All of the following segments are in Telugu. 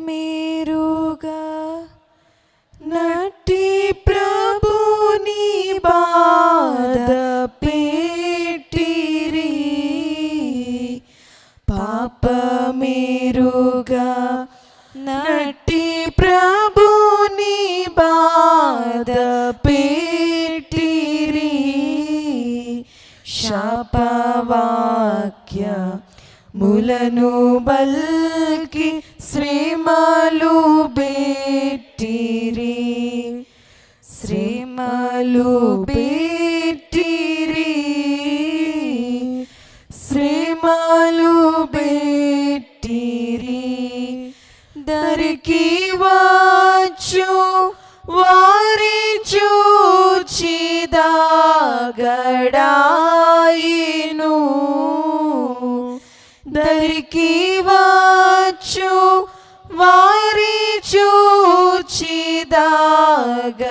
పాపమేరుగా నటి ప్రభుని బాధ పెట్టిరి, పాపమేరుగా నటి ప్రభుని బాధ పెట్టిరి, శాపవాక్య ములను బల్కి శ్రీమలు బెట్టిరి, శ్రీమలు బెట్టిరి, శ్రీమలు బెట్టిరి. దరికి వచ్చు వారి చూచి దాగడాయిను, దరికి వచ్చు వారి చూచి దాగడాయిను,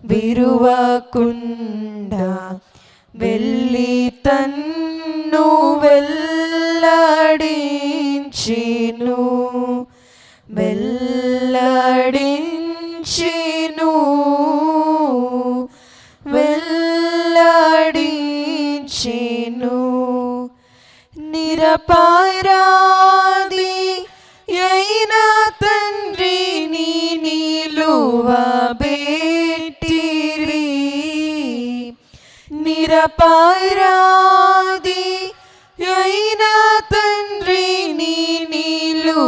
విరువకుండా వెళ్ళి తన్ను వెల్లడించెను, వెల్లడించెను, వెల్లడించెను. నిరపరాధి అయిన తండ్రిని నిలువబెట్టిరి, నిరపరాధి అయిన తండ్రిని నిలువబెట్టిరి,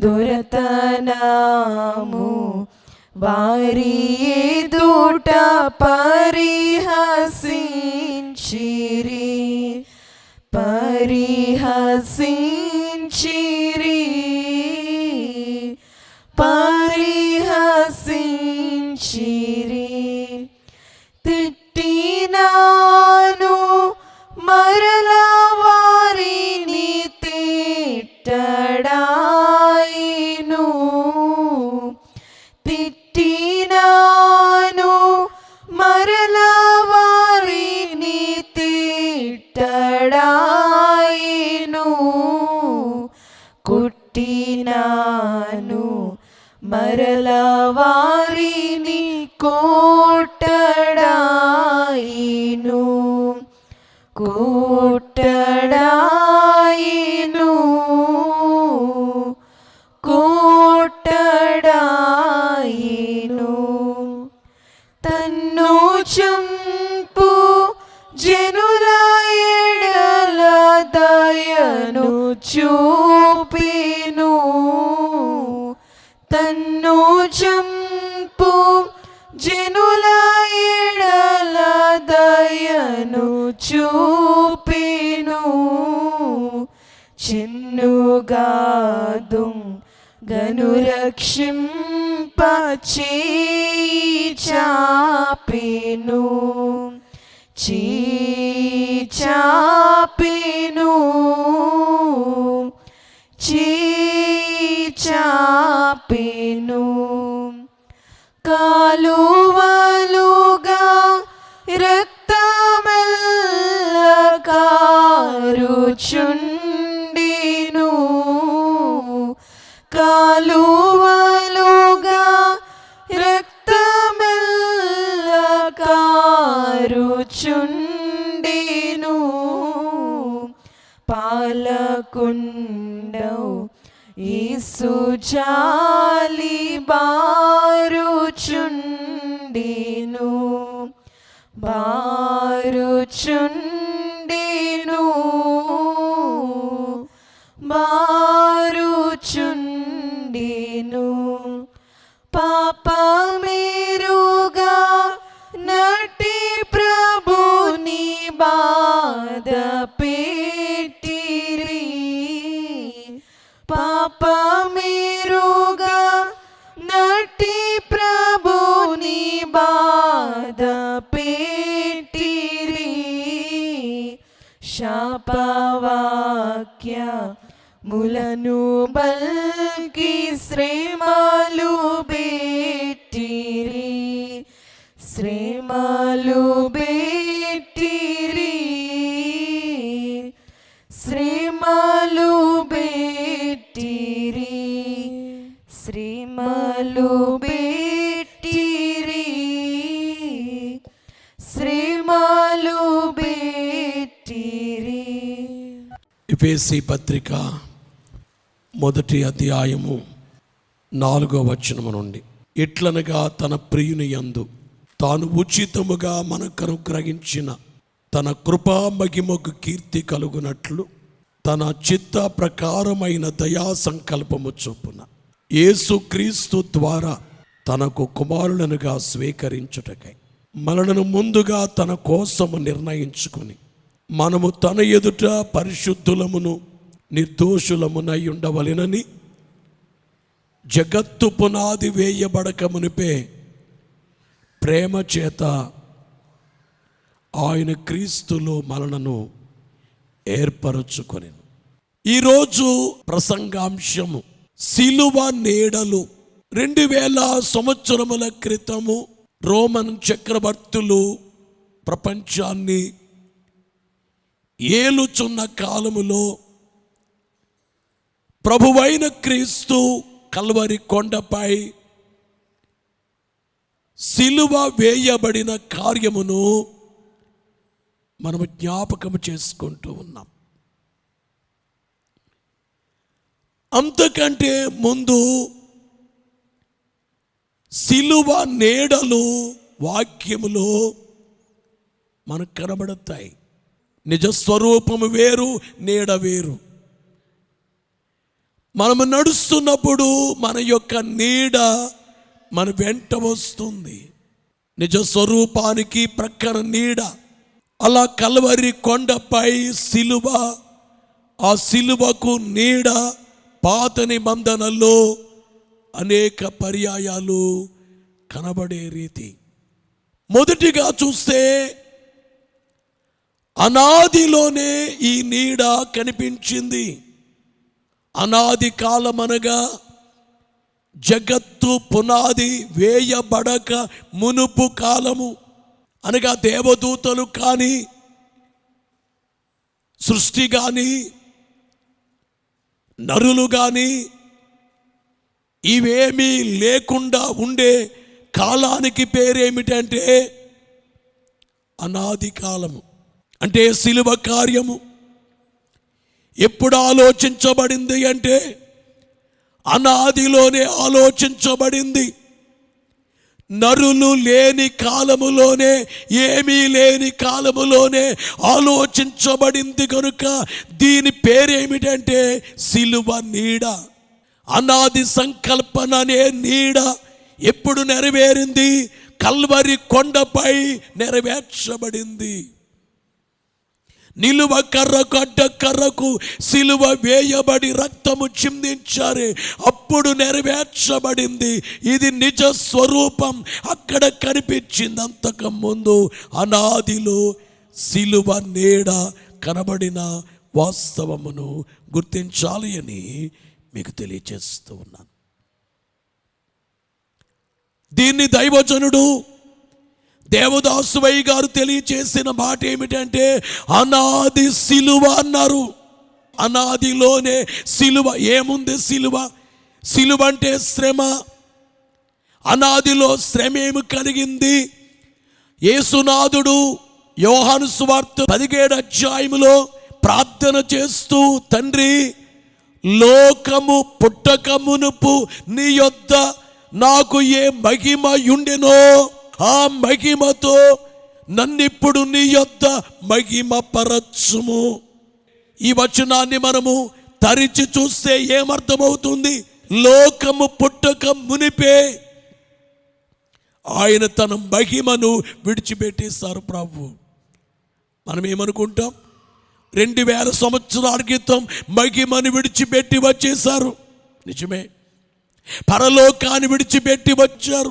దురతనాము వారి ఎదుట పరిహసించిరి, పరిహసించిరి, పరిహసించిరి. తిట్టినాను మరల వారిని తిట్టడాయిను, తిట్టినాను మరల వారిని తిట్టడాయిను, కుట్టినాను మరల వారిని కోటడాయిను, కోటడాయిను, కోటడాయిను. తన్ను చంపు జనుల ఎడల దయను చూపెను, తన్ను చంపు జనుల ఎడల దయను చూపెను, చిన్నుగాదు గను రక్షింప చేయి చాపెను, చేయి చాపెను, చేయి చాపెను. కాలువలుగా రక్తమెల్ల కారుచుండెను, కాలువలుగా రక్తమెల్ల కారుచుండెను, పాలకుండవు యేసు జాలి బారుచుండెను, బారుచుండెను, బారుచుండెను. పాపమేరుగా నటి ప్రభుని బాధ పెట్టిరి, పాపమేరుగా నటి ప్రభుని బాధ పెట్టిరి, శాపవాక్య ములను బల్కి శ్రమలు బెట్టిరి, శ్రమలు బెట్టిరి, శ్రమలు బెట్టిరి. ఎఫెసీ పత్రిక 1వ అధ్యాయము 4వ వచనము నుండి, ఎట్లనగా తన ప్రియుని యందు తాను ఉచితముగా మనకు అనుగ్రహించిన తన కృపా మహిమకు కీర్తి కలుగునట్లు తన చిత్త ప్రకారమైన దయా సంకల్పము చొప్పున యేసుక్రీస్తు ద్వారా తనకు కుమారులనుగా స్వీకరించుటకై మనలను ముందుగా తన కోసము నిర్ణయించుకుని మనము తన ఎదుట పరిశుద్ధులమును నిర్దోషులమునై ఉండవలెనని జగత్తు పునాది వేయబడక మునిపే ప్రేమ చేత ఆయన క్రీస్తులో మనలను ఏర్పరచుకొనెను. ఈరోజు ప్రసంగాంశము సిలువ నీడలు. 2000 సంవత్సరముల క్రితము రోమన్ చక్రవర్తులు ప్రపంచాన్ని ఏలుచున్న కాలములో ప్రభువైన క్రీస్తు కల్వరి కొండపై సిలువ వేయబడిన కార్యమును మనము జ్ఞాపకము చేసుకుంటూ ఉన్నాం. అంతకంటే ముందు సిలువ నీడలు వాక్యములో మనకు కనబడతాయి. నిజస్వరూపము వేరు, నీడ వేరు. మనము నడుస్తున్నప్పుడు మన యొక్క నీడ మన వెంట వస్తుంది. నిజస్వరూపానికి ప్రక్కన నీడ. అలా కల్వరి కొండపై సిలువ, ఆ సిలువకు నీడ పాత నిబంధనలో అనేక పర్యాయాలు కనబడే రీతి. మొదటిగా చూస్తే అనాదిలోనే ఈ నీడ కనిపించింది. అనాది కాలమనగా జగత్తు పునాది వేయబడక మునుపు కాలము అనగా దేవదూతలు కానీ, సృష్టి కానీ, నరులు కానీ ఇవేమీ లేకుండా ఉండే కాలానికి పేరేమిటంటే అనాది కాలము. అంటే సిలువ కార్యము ఎప్పుడు ఆలోచించబడింది అంటే అనాదిలోనే ఆలోచించబడింది. నరులు లేని కాలములోనే, ఏమీ లేని కాలములోనే ఆలోచించబడింది కనుక దీని పేరేమిటంటే సిలువ నీడ. అనాది సంకల్పన అనే నీడ ఎప్పుడు నెరవేరింది? కల్వరి కొండపై నెరవేర్చబడింది. నిలువ కర్రకు అడ్డ కర్రకు సిలువ వేయబడి రక్తము చిందించారు, అప్పుడు నెరవేర్చబడింది. ఇది నిజ స్వరూపం అక్కడ కనిపించింది. అంతకు ముందు అనాదిలో సిలువ నీడ కనబడిన వాస్తవమును గుర్తించాలి అని మీకు తెలియజేస్తూ ఉన్నాను. దీన్ని దైవజనుడు దేవదాసువయ్య గారు తెలియచేసిన మాట ఏమిటంటే అనాది సిలువ అన్నారు. అనాదిలోనే సిలువ. ఏముంది సిలువ? సిలువ అంటే శ్రమ. అనాదిలో శ్రమ ఏమి కలిగింది? యేసునాథుడు యోహాను సువార్త 17వ అధ్యాయములో ప్రార్థన చేస్తూ, తండ్రి, లోకము పుట్టక మునుపు నీ యొద్ద నాకు ఏ మహిమ ఉండెనో ఆ మహిమతో నన్నిప్పుడు నీ యొద్ద మహిమ పరచుము. ఈ వచనాన్ని మనము తరిచి చూస్తే ఏమర్థమవుతుంది? లోకము పుట్టక మునిపే ఆయన తన మహిమను విడిచిపెట్టేశారు ప్రభు. మనం ఏమనుకుంటాం? 2000 సంవత్సరాల క్రితం మహిమను విడిచిపెట్టి వచ్చేశారు. నిజమే, పరలోకాన్ని విడిచిపెట్టి వచ్చారు.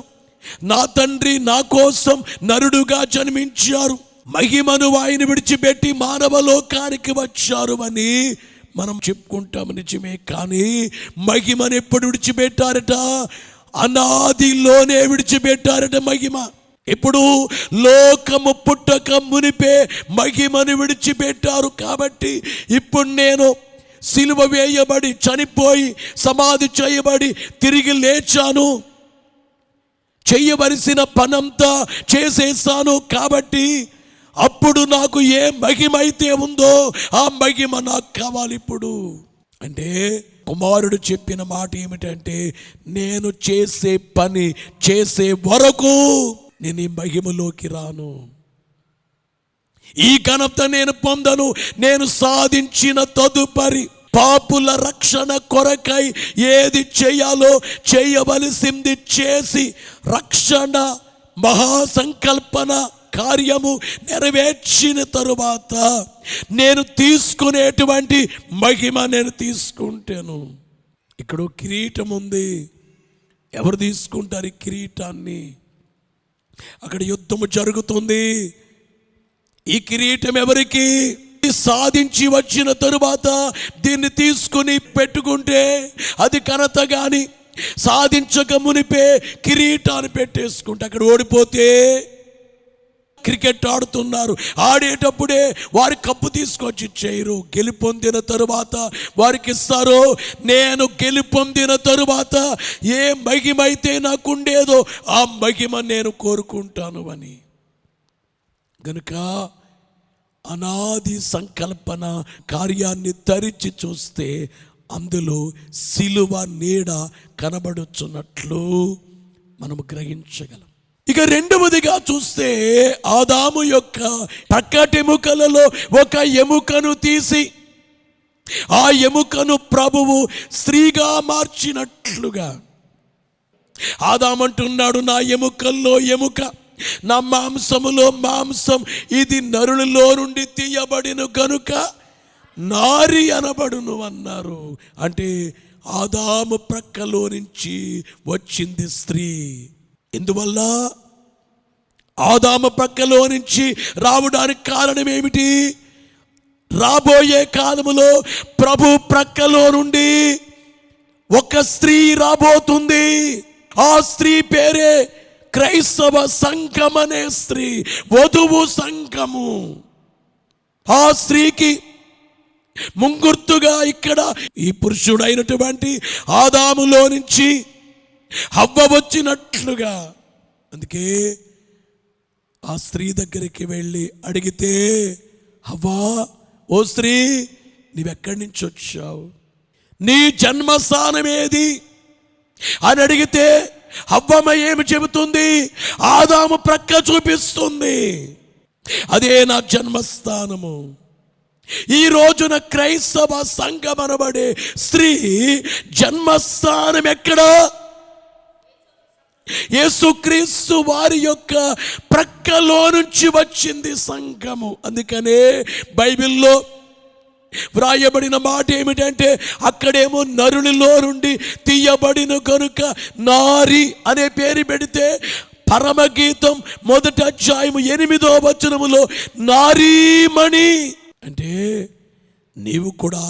నా తండ్రి నా కోసం నరుడుగా జన్మించారు, మహిమను ఆయన విడిచిపెట్టి మానవ లోకానికి వచ్చారు అని మనం చెప్పుకుంటాం. నిజమే, కానీ మహిమను ఎప్పుడు విడిచిపెట్టారట? అనాదిలోనే విడిచిపెట్టారట మహిమ. ఇప్పుడు లోకము పుట్టక మునిపే మహిమను విడిచిపెట్టారు. కాబట్టి ఇప్పుడు నేను సిలువ వేయబడి చనిపోయి సమాధి చేయబడి తిరిగి లేచాను, చెయ్యవలసిన పనంతా చేసేసాను కాబట్టి అప్పుడు నాకు ఏ మహిమ అయితే ఉందో ఆ మహిమ నాకు కావాలి ఇప్పుడు. అంటే కుమారుడు చెప్పిన మాట ఏమిటంటే, నేను చేసే పని చేసే వరకు నేను ఈ మహిమలోకి రాను, ఈ ఘనత నేను పొందను. నేను సాధించిన తదుపరి పాపుల రక్షణ కొరకై ఏది చేయాలో చేయవలసింది చేసి రక్షణ మహాసంకల్పన కార్యము నెరవేర్చిన తరువాత నేను తీసుకునేటువంటి మహిమ నేను తీసుకుంటాను. ఇక్కడ కిరీటం ఉంది. ఎవరు తీసుకుంటారు ఈ కిరీటాన్ని? అక్కడ యుద్ధము జరుగుతుంది. ఈ కిరీటం ఎవరికి? సాధించి వచ్చిన తరువాత దీన్ని తీసుకుని పెట్టుకుంటే అది ఘనత. గాని సాధించక మునిపే కిరీటాన్ని పెట్టేసుకుంటే, అక్కడ ఓడిపోతే క్రికెట్ ఆడుతున్నారు, ఆడేటప్పుడే వారి కప్పు తీసుకొచ్చి ఇచ్చేయరు. గెలుపొందిన తరువాత వారికి ఇస్తారు. నేను గెలుపొందిన తరువాత ఏ మహిమ అయితే నాకుండేదో ఆ మహిమ నేను కోరుకుంటాను అని. గనుక అనాది సంకల్పన కార్యాన్ని తరిచి చూస్తే అందులో సిలువ నీడ కనబడుచున్నట్లు మనము గ్రహించగలం. ఇక రెండవదిగా చూస్తే ఆదాము యొక్క పక్కటెముకలలో ఒక ఎముకను తీసి ఆ ఎముకను ప్రభువు స్త్రీగా మార్చినట్లుగా ఆదామంటున్నాడు, నా ఎముకల్లో ఎముక, నా మాంసములో మాంసం, ఇది నరులలో నుండి తీయబడిన గనుక నారి అనబడును అన్నారు. అంటే ఆదాము ప్రక్కలో నుంచి వచ్చింది స్త్రీ. ఎందువల్ల ఆదాము ప్రక్కలో నుంచి రావడానికి కారణం ఏమిటి? రాబోయే కాలములో ప్రభు ప్రక్కలో నుండి ఒక స్త్రీ రాబోతుంది. ఆ స్త్రీ పేరే క్రైస్తవ సంఘం అనే స్త్రీ, వధువు సంఘము. ఆ స్త్రీకి ముంగుర్తుగా ఇక్కడ ఈ పురుషుడైనటువంటి ఆదాములో నుంచి హవ్వ వచ్చినట్లుగా. అందుకే ఆ స్త్రీ దగ్గరికి వెళ్ళి అడిగితే, హవ్వా, ఓ స్త్రీ, నీవెక్కడి నుంచి వచ్చావు, నీ జన్మస్థానం ఏది అని అడిగితే హవ్వమ్మ ఏమి చెబుతుంది? ఆదాము ప్రక్క చూపిస్తుంది. అదే నా జన్మస్థానము. ఈ రోజున క్రైస్తవ సంఘం అనబడే స్త్రీ జన్మస్థానం ఎక్కడ? యేసుక్రీస్తు వారి యొక్క ప్రక్కలో నుంచి వచ్చింది సంఘము. అందుకనే బైబిల్లో వ్రాయబడిన మాట ఏమిటంటే, అక్కడేమో నరునిలో నుండి తీయబడిన కనుక నారి అనే పేరు పెడితే, పరమగీతం 1వ అధ్యాయము 8వ వచనములో నారీమణి అంటే నీవు కూడా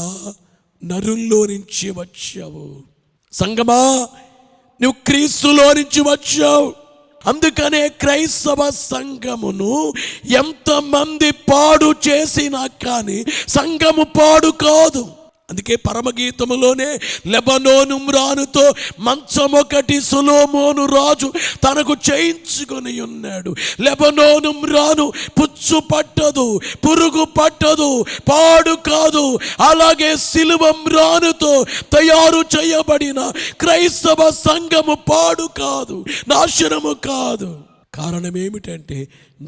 నరుల్లో నుంచి వచ్చావు. సంగమా, నువ్వు క్రీస్తులో నుంచి వచ్చావు. అందుకనే క్రైస్తవ సంఘమును ఎంతమంది పాడు చేసినా కానీ సంఘము పాడు కాదు. అందుకే పరమగీతములోనే లెబనోను మ్రానుతో మంచం ఒకటి సొలొమోను రాజు తనకు చేయించుకొని ఉన్నాడు. లెబనోను మ్రాను పుచ్చు పట్టదు, పురుగు పట్టదు, పాడు కాదు. అలాగే సిలువ మ్రానుతో తయారు చేయబడిన క్రైస్తవ సంఘము పాడు కాదు, నాశనము కాదు. కారణం ఏమిటంటే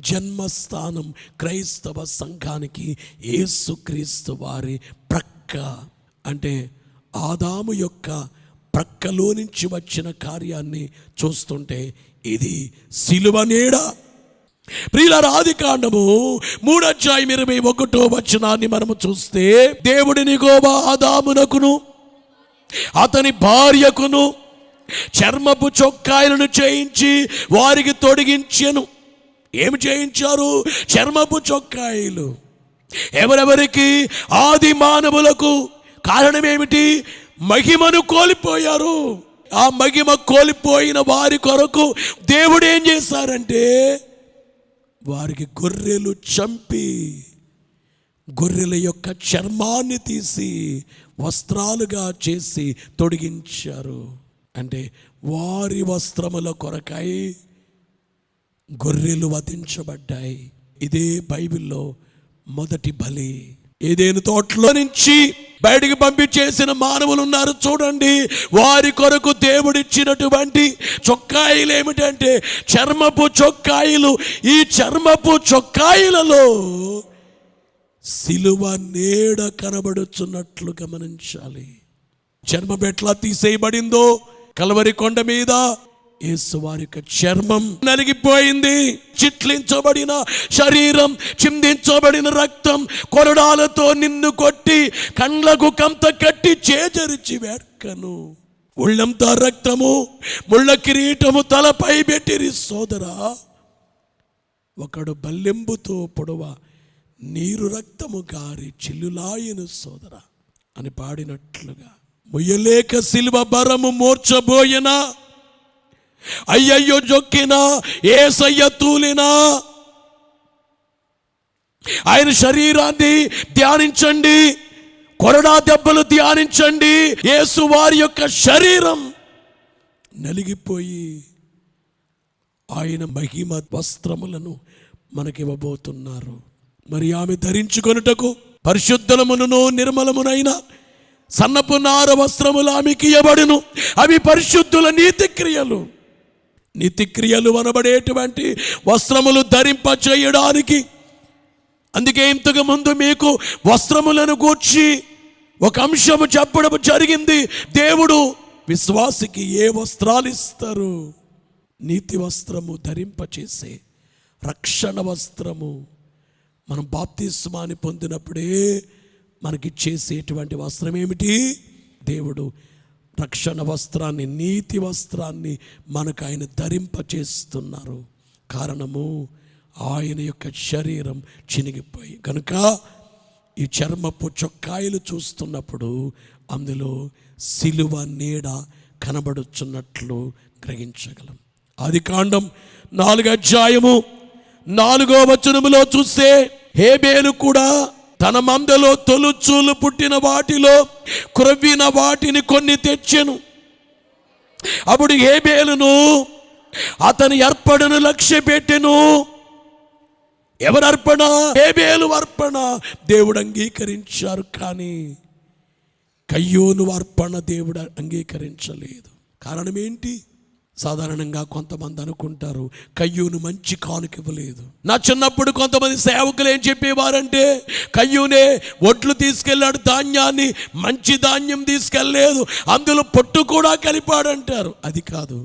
జన్మస్థానం క్రైస్తవ సంఘానికి యేసుక్రీస్తు వారి ప్రక్క. అంటే ఆదాము యొక్క ప్రక్కలో నుంచి వచ్చిన కార్యాన్ని చూస్తుంటే ఇది సిలువ నీడ. ప్రియులారా, ఆదికాండము 3వ అధ్యాయం 21వ వచనాన్ని మనము చూస్తే, దేవుడిని యెహోవా ఆదామునకును అతని భార్యకును చర్మపు చొక్కాయలను చేయించి వారికి తొడిగించెను. ఏమి చేయించారు? చర్మపు చొక్కాయలు. ఎవరెవరికి? ఆది మానవులకు. కారణం ఏమిటి? మహిమను కోల్పోయారు. ఆ మహిమ కోల్పోయిన వారి కొరకు దేవుడు ఏం చేశారంటే, వారికి గొర్రెలు చంపి గొర్రెల యొక్క చర్మాన్ని తీసి వస్త్రాలుగా చేసి తొడిగించారు. అంటే వారి వస్త్రముల కొరకై గొర్రెలు వధించబడ్డాయి. ఇదే బైబిల్లో మొదటి బలి. ఏదైనా తోటలో నుంచి బయటికి పంపించేసిన మానవులు ఉన్నారు చూడండి. వారి కొరకు దేవుడిచ్చినటువంటి చొక్కాయిలు ఏమిటంటే చర్మపు చొక్కాయిలు. ఈ చర్మపు చొక్కాయిలలో సిలువ నీడ కనబడుచున్నట్లు గమనించాలి. చర్మం ఎట్లా తీసేయబడిందో కల్వరి కొండ మీద యేసు వారి యొక్క చర్మం నలిగిపోయింది. చిట్లించబడిన శరీరం, చిందించబడిన రక్తం, కొరడాలతో నిన్ను కొట్టి కండ్లకు కంత కట్టి చేజరిచి వేర్కను. ఒళ్ళంతా రక్తము, ముళ్ళ కిరీటము తలపై పెట్టిరి సోదరా. ఒకడు బల్లెంబుతో పొడవ నీరు రక్తము గారి చిల్లులాయను సోదరా అని పాడినట్లుగా ముయ్యలేక సిలువ బరము మోర్చబోయనా, అయ్యయ్యో జొక్కినా, ఏసయ్య తూలినా. ఆయన శరీరాన్ని ధ్యానించండి, కొరడా దెబ్బలు ధ్యానించండి. యేసు వారి యొక్క శరీరం నలిగిపోయి ఆయన మహిమ వస్త్రములను మనకివ్వబోతున్నారు. మరి ఆమె ధరించుకొనుటకు పరిశుద్ధమును నిర్మలమునైన సన్నపు నార వస్త్రములు ఆమెకి ఇవ్వబడును. అవి పరిశుద్ధుల నీతి క్రియలు. నీతి క్రియలు అనబడేటువంటి వస్త్రములు ధరింప చేయడానికి, అందుకే ఇంతకు ముందు మీకు వస్త్రములను గూర్చి ఒక అంశము చెప్పడం జరిగింది. దేవుడు విశ్వాసికి ఏ వస్త్రాలు ఇస్తారు? నీతి వస్త్రము ధరింపచేసే రక్షణ వస్త్రము. మనం బాప్తిస్మాని పొందినప్పుడే మనకిచ్చేసేటువంటి వస్త్రం ఏమిటి? దేవుడు రక్షణ వస్త్రాన్ని, నీతి వస్త్రాన్ని మనకు ఆయన ధరింపచేస్తున్నారు. కారణము ఆయన యొక్క శరీరం చినిగిపోయి కనుక ఈ చర్మపు చొక్కాయలు చూస్తున్నప్పుడు అందులో సిలువ నీడ కనబడుచున్నట్లు గ్రహించగలం. ఆదికాండం 4:4 చూస్తే హేబేలు కూడా తన మందలో తొలుచూలు పుట్టిన వాటిలో క్రొవ్విన వాటిని కొన్ని తెచ్చెను. అప్పుడు హేబేలును అతని అర్పణను లక్ష్య పెట్టెను. ఎవరు అర్పణ? హేబేలు అర్పణ దేవుడు అంగీకరించారు, కానీ కయ్యోను అర్పణ దేవుడు అంగీకరించలేదు. కారణం ఏంటి? సాధారణంగా కొంతమంది అనుకుంటారు కయ్యూను మంచి కానుక ఇవ్వలేదు. నా చిన్నప్పుడు కొంతమంది సేవకులు ఏం చెప్పేవారంటే కయ్యూనే ఒడ్లు తీసుకెళ్ళాడు, ధాన్యాన్ని, మంచి ధాన్యం తీసుకెళ్ళలేదు, అందులో పొట్టు కూడా కలిపాడంటారు. అది కాదు,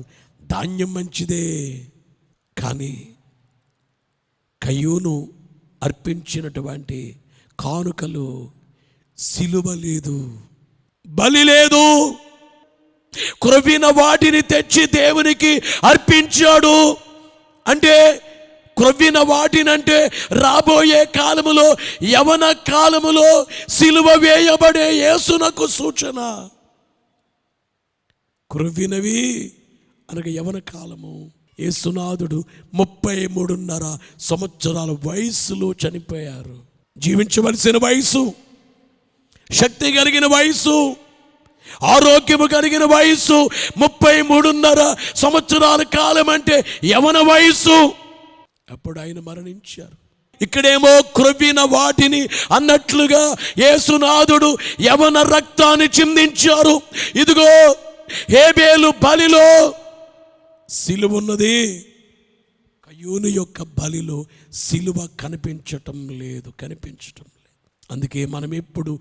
ధాన్యం మంచిదే, కానీ కయ్యూను అర్పించినటువంటి కానుకలు సిలువ లేదు, బలి లేదు. క్రొవ్విన వాటిని తెచ్చి దేవునికి అర్పించాడు. అంటే క్రొవ్విన వాటినంటే రాబోయే కాలములో, యవన కాలములో సిలువ వేయబడే యేసునకు సూచన. క్రొవ్వినవి అనగా యవన కాలము. యేసునాథుడు 33.5 సంవత్సరాల వయసులో చనిపోయారు. జీవించవలసిన వయసు, శక్తి కలిగిన వయసు, ఆరోగ్యము కలిగిన వయసు 33.5 సంవత్సరాల కాలం అంటే యవన వయసు. అప్పుడు ఆయన మరణించారు. ఇక్కడేమో క్రొవ్విన వాటిని అన్నట్లుగా యేసునాథుడు యవన రక్తాన్ని చిందించారు. ఇదిగో హేబేలు బలిలో సిలువ ఉన్నది, కయ్యూను యొక్క బలిలో సిలువ కనిపించటం లేదు. అందుకే మనం ఎప్పుడు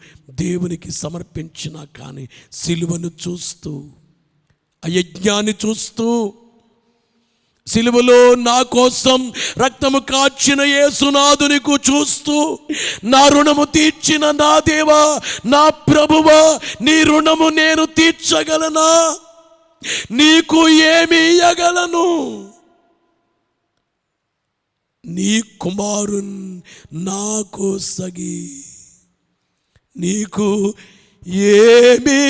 దేవునికి సమర్పించినా కానీ సిలువను చూస్తూ, ఆ యజ్ఞాన్ని చూస్తూ, సిలువలో నా కోసం రక్తము కార్చిన యేసునాథునికు చూస్తూ, నా రుణము తీర్చిన నా దేవా, నా ప్రభువా, నీ రుణము నేను తీర్చగలనా? నీకు ఏమి ఇయ్యగలను? నీ కుమారున్ నాకు సగి, నీకు ఏమి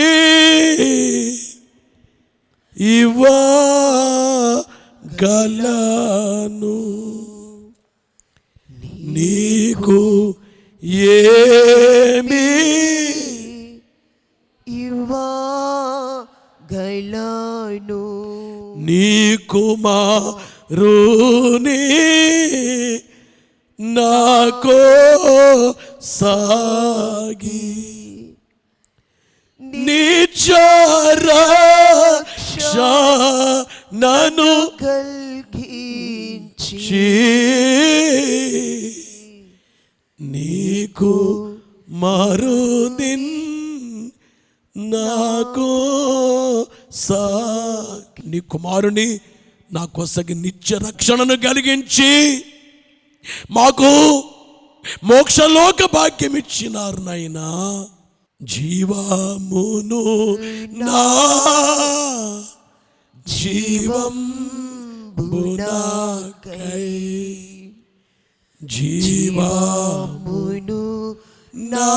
ఇవ్వగలను? నీకు ఏమి ఇవ్వగలను? కుమారుని నాకో సాగి నిజరక్షణను కలిగించి నీకు మరునిన్ నాకు నీ కుమారుని నా కొసగి నిత్య రక్షణను కలిగించి మాకు మోక్షలోక భాగ్యం ఇచ్చినారు నాయనా. జీవమును నా జీవం బునాకై జీవమును నా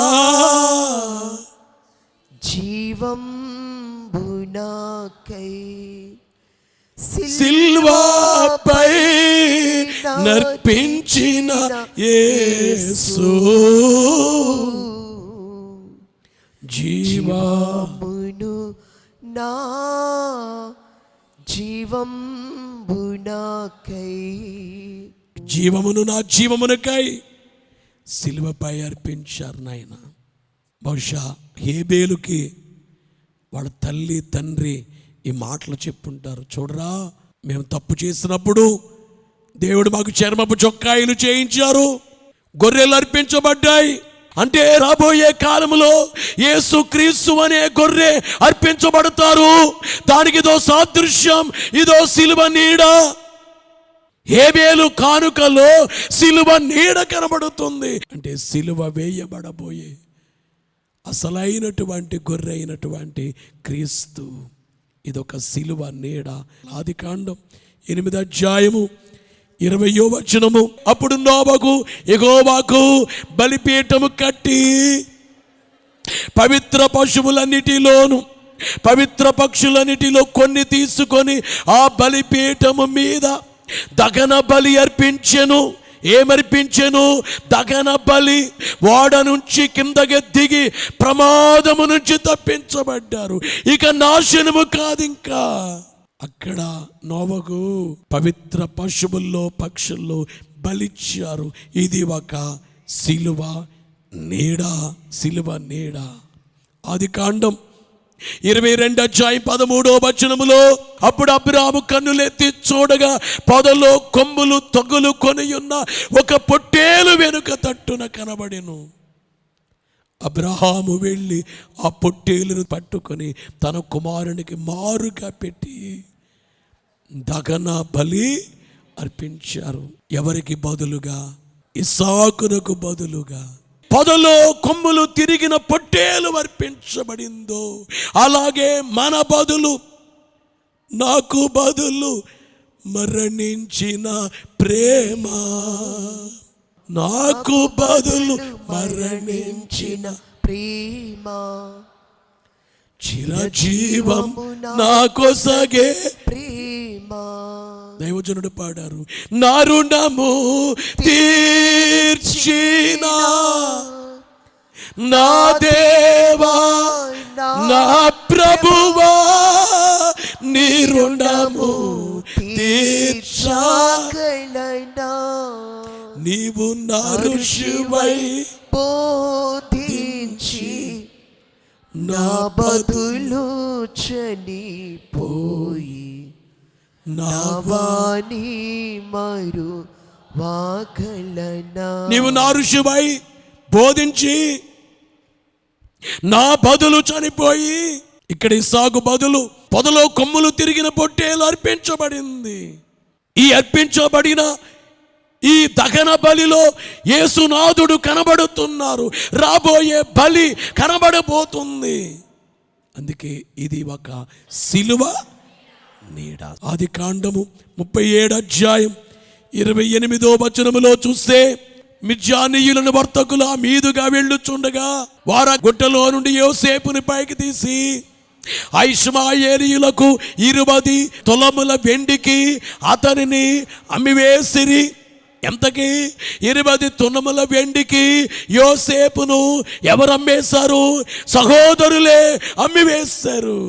జీవం బునాకై సిల్వాపై నర్పించిన యేసు జీవమును నా జీవం బునాకై జీవమును నా జీవమునకై సిలువపై అర్పించారు నాయన. బహుశా హేబేలుకి వాళ్ళ తల్లి తండ్రి ఈ మాటలు చెప్పుంటారు. చూడరా, మేము తప్పు చేసినప్పుడు దేవుడు మాకు చర్మపు చొక్కాయిలు చేయించారు, గొర్రెలు అర్పించబడ్డాయి. అంటే రాబోయే కాలంలో యేసు క్రీస్తు అనే గొర్రె అర్పించబడతారు. దానికి ఇదో సాదృశ్యం, ఇదో సిలువ నీడ. హేబేలు కానుకలో సిలువ నీడ కనబడుతుంది. అంటే సిలువ వేయబడబోయే అసలైనటువంటి గొర్రె అయినటువంటి క్రీస్తు, ఇదొక సిలువ నీడ. ఆదికాండం 8:20. అప్పుడు నోవహు యెహోవాకు బలిపీఠము కట్టి పవిత్ర పశువులన్నిటిలోను పవిత్ర పక్షులన్నిటిలో కొన్ని తీసుకొని ఆ బలిపీఠము మీద దహన బలి అర్పించెను. ఏమర్పించెను? దహన బలి. ఓడ నుంచి కిందకి దిగి ప్రమాదము నుంచి తప్పించబడ్డారు. ఇక నాశనము కాదు. ఇంకా అక్కడ నోవహు పవిత్ర పశువుల్లో పక్షుల్లో బలిచ్చారు. ఇది ఒక సిలువ నీడ, సిలువ నీడ. ఆదికాండం 22:13. అప్పుడు అబ్రాము కన్నులెత్తి చూడగా పొదలో కొమ్ములు తొగులు కొనియున్న ఒక పొట్టేలు వెనుక తట్టున కనబడెను. అబ్రహాము వెళ్ళి ఆ పొట్టేలును పట్టుకొని తన కుమారునికి మారుగా పెట్టి దహన బలి అర్పించారు. ఎవరికి బదులుగా? ఇస్సాకునకు బదులుగా. పొదలో కొమ్ములు తిరిగిన పొట్టేలు అర్పించబడిందో అలాగే మన బదులు, నాకు బదులు మరణించిన ప్రేమ, నాకు బదులు మరణించిన ప్రేమ, చిరజీవం నాకొసగే ప్రేమ. దైవజనుడు పాడారు, నా రుణము తీర్చిన నా దేవా నా ప్రభువా, నీ రుణము తీర్చగలనా, నీవు నా ఋషివై బోధించి నా బదులు చనిపోయి నా వాణి మరు వాగలనా. నీవు నా ఋషివై బోధించి నా బదులు చనిపోయి, ఇక్కడ ఇస్సాకు బదులు పొదలో కొమ్ములు తిరిగిన పొట్టేలు అర్పించబడింది. ఈ అర్పించబడిన ఈ దహన బలిలో యేసునాథుడు కనబడుతున్నారు. రాబోయే బలి కనబడబోతుంది. అందుకే ఇది ఒక సిలువ నీడ. ఆదికాండము 37:28 చూస్తే, మిద్యానీయులను వర్తకులు ఆ మీదుగా వెళ్ళుచుండగా వారు గుట్టలో నుండి యోసేపుని పైకి తీసి ఇష్మాయేలీయులకు 20 తులముల వెండికి అతనిని అమ్మివేసిరి. ఎంతకి? 20 తులముల వెండికి యోసేపును ఎవరు అమ్మేశారు? సహోదరులే అమ్మివేశారు.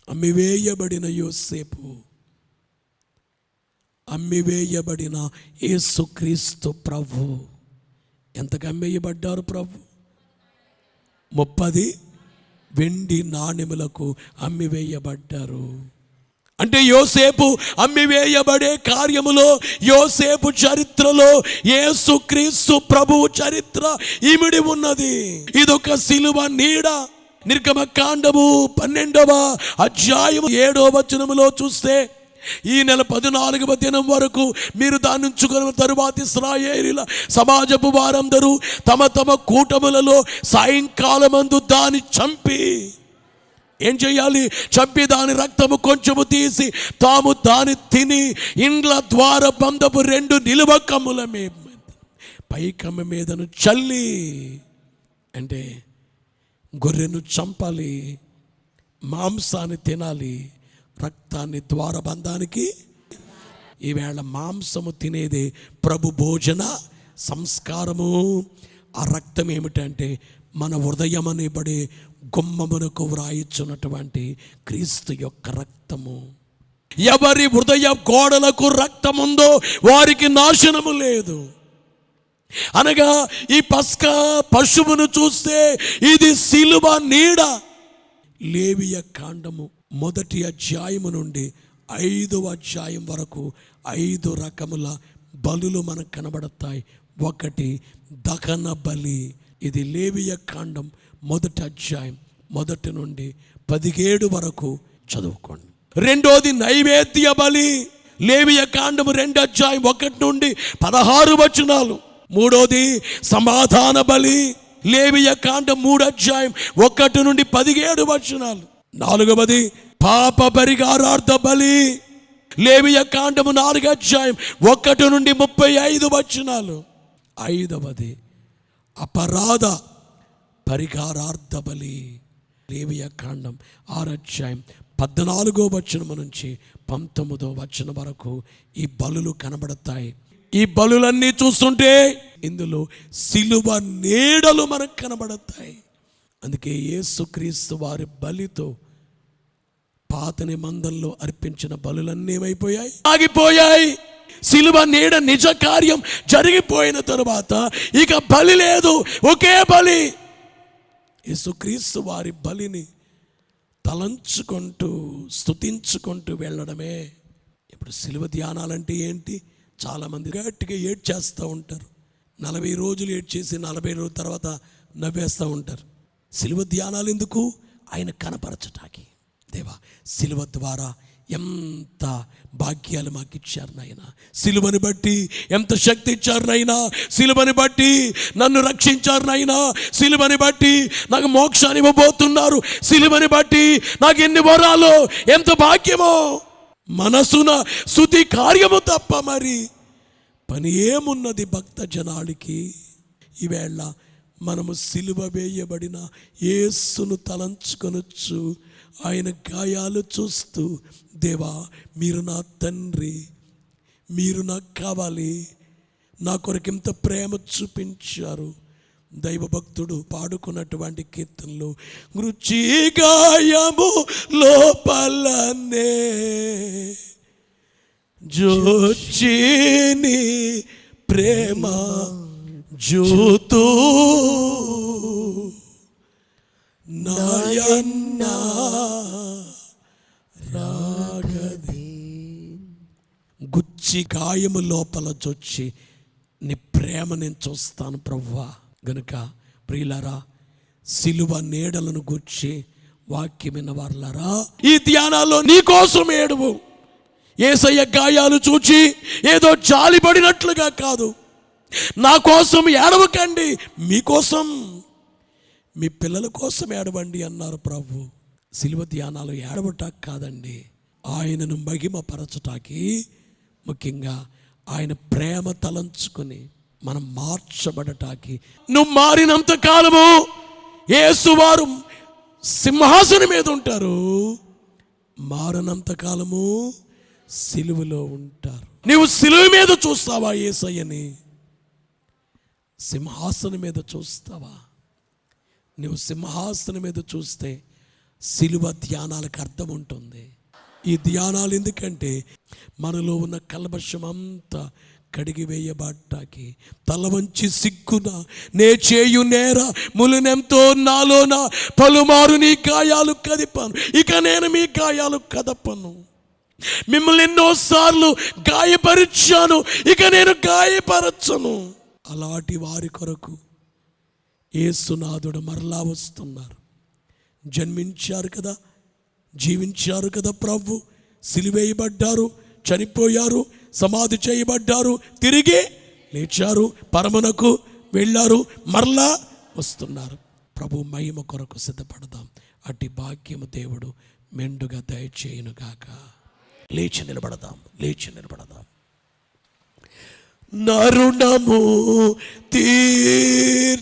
అమ్మివేయబడిన యోసేపు అమ్మివేయబడిన యేసుక్రీస్తు ప్రభు. ఎంతకు అమ్మేయబడ్డారు ప్రభు? 30 వెండి నాణెములకు అమ్మివేయబడ్డారు. అంటే యోసేపు అమ్మివేయబడే కార్యములో, యోసేపు చరిత్రలో యేసుక్రీస్తు ప్రభువు చరిత్ర ఇమిడి ఉన్నది. ఇదొక సిలువ నీడ. నిర్గమకాండము 12వ అధ్యాయము 7వ వచనములో చూస్తే, ఈ నెల 14వ దినం వరకు మీరు దాన్ని ఉంచుకున్న తరువాత ఇశ్రాయేలీయుల సమాజపు వారందరూ తమ తమ కూటములలో సాయంకాలమందు దాన్ని చంపి ఏం చేయాలి? చంపి దాని రక్తము కొంచెము తీసి తాము దాన్ని తిని ఇండ్ల ద్వార బంధపు 2 నిలువ కమ్ముల మీద పైకమ్మ మీదను చల్లి, అంటే గొర్రెను చంపాలి, మాంసాన్ని తినాలి, రక్తాన్ని ద్వారబంధానికి. ఈవేళ మాంసము తినేదే ప్రభు భోజన సంస్కారము. ఆ రక్తం ఏమిటంటే మన హృదయం అనేబడే గుమ్మమునకు వ్రాయిచున్నటువంటి క్రీస్తు యొక్క రక్తము. ఎవరి హృదయ గోడలకు రక్తముందో వారికి నాశనము లేదు. అనగా ఈ పస్కా పశువును చూస్తే ఇది సిలువ నీడ. లేవియ కాండము 1వ అధ్యాయము నుండి 5వ అధ్యాయం వరకు 5 రకముల బలులు మనకు కనబడతాయి. 1 దహన బలి. ఇది లేవియ కాండం 1వ అధ్యాయం 1 నుండి 17 వరకు చదువుకోండి. 2వది నైవేద్య బలి. లేవియ కాండము 2వ అధ్యాయం 1 నుండి 16 వచనాలు. 3వది సమాధాన బలి. లేవియ కాండం 3వ అధ్యాయం 1 నుండి 17 వచనాలు. 4వది పాప పరిహారార్థ బలి. లేవియ కాండము 4వ అధ్యాయం 1 నుండి 35 వచనాలు. 5వది అపరాధ పరిహారార్థ బలి. లేవియ కాండం 6వ అధ్యాయం 14వ వచనము నుంచి 19వ వచనం వరకు ఈ బలులు కనబడతాయి. ఈ బలులన్నీ చూస్తుంటే ఇందులో సిలువ నీడలు మనకు కనబడతాయి. అందుకే యేసుక్రీస్తు వారి బలితో పాత నిబంధనలో అర్పించిన బలులన్నీ ఏమైపోయాయి? ఆగిపోయాయి. సిలువ నీడ నిజ కార్యం జరిగిపోయిన తరువాత ఇక బలి లేదు, ఒకే బలి. యేసుక్రీస్తు వారి బలిని తలంచుకుంటూ స్తుతించుకుంటూ వెళ్ళడమే. ఇప్పుడు సిలువ ధ్యానాలంటే ఏంటి? చాలామంది గట్టిగా ఏడ్చేస్తూ ఉంటారు. 40 రోజులు ఏడ్చేసి 40 రోజుల తర్వాత నవ్వేస్తూ ఉంటారు. సిలువ ధ్యానాలు ఎందుకు? ఆయన కనపరచటానికి. దేవా, సిలువ ద్వారా ఎంత భాగ్యాలు మాకు ఇచ్చారు నాయన. సిలువని బట్టి ఎంత శక్తి ఇచ్చారు నాయన. సిలువని బట్టి నన్ను రక్షించారు నాయన. సిలువని బట్టి నాకు మోక్షాన్ని ఇవ్వబోతున్నారు. సిలువని బట్టి నాకు ఎన్ని వరాలు, ఎంత భాగ్యమో. మనసున స్తుతి కార్యము తప్ప మరి పని ఏమున్నది భక్త జనాడికి? ఈవేళ మనము సిలువ వేయబడిన యేసును తలంచుకొనొచ్చు. ఆయన గాయాలు చూస్తూ, దేవా మీరు నా తండ్రి, మీరు నాకు కావాలి, నా కొరకు ఇంత ప్రేమ చూపించారు. దైవభక్తుడు పాడుకున్నటువంటి కీర్తనలు, రుచి గాయము లోపలనే జోచిని ప్రేమ జూతూ నాయన్న రాగది. గుచ్చి గాయము లోపల చొచ్చి నీ ప్రేమ నేను చూస్తాను ప్రభువా. గనుక ప్రియులారా, సిలువ నీడలను గుచ్చి వాక్యమైన వారులారా, ఈ ధ్యానాల్లో నీ కోసం ఏడువు. యేసయ్య గాయాలు చూచి ఏదో జాలిపడినట్లుగా కాదు. నా కోసం ఏడవకండి, మీకోసం, మీ పిల్లల కోసం ఏడవండి అన్నారు ప్రభు. సిలువ ధ్యానాలు ఏడవటానికి కాదండి, ఆయనను మహిమపరచటానికి. ముఖ్యంగా ఆయన ప్రేమ తలంచుకొని మనం మార్చబడటానికి. నువ్వు మారినంత కాలము యేసువారు సింహాసనం మీద ఉంటారు, మారనంత కాలము సిలువలో ఉంటారు. నీవు సిలువ మీద చూస్తావా యేసయ్యని? సింహాసనం మీద చూస్తావా? నువ్వు సింహాసనం మీద చూస్తే సిలువ ధ్యానాలకు అర్థం ఉంటుంది. ఈ ధ్యానాలు ఎందుకంటే మనలో ఉన్న కల్మషం అంతా కడిగి వేయబట్టాకి, తల వంచి సిగ్గున నే చేయు నేర ములునెంతో నాలోన పలుమారు నీ గాయాలు కదిపాను, ఇక నేను మీ గాయాలు కదపను. మిమ్మల్ని ఎన్నోసార్లు గాయపరిచాను, ఇక నేను గాయపరచను. అలాంటి వారి కొరకు యేసునాథుడు మరలా వస్తున్నారు. జన్మించారు కదా, జీవించారు కదా ప్రభు, సిలువేయబడ్డారు, చనిపోయారు, సమాధి చేయబడ్డారు, తిరిగి లేచారు, పరమునకు వెళ్ళారు, మరలా వస్తున్నారు. ప్రభు మహిమ కొరకు సిద్ధపడదాం. అట్టి భాగ్యము దేవుడు మెండుగా దయచేయునుగాక. లేచి నిలబడదాం, లేచి నిలబడదాం. నరుణము తీర్చిన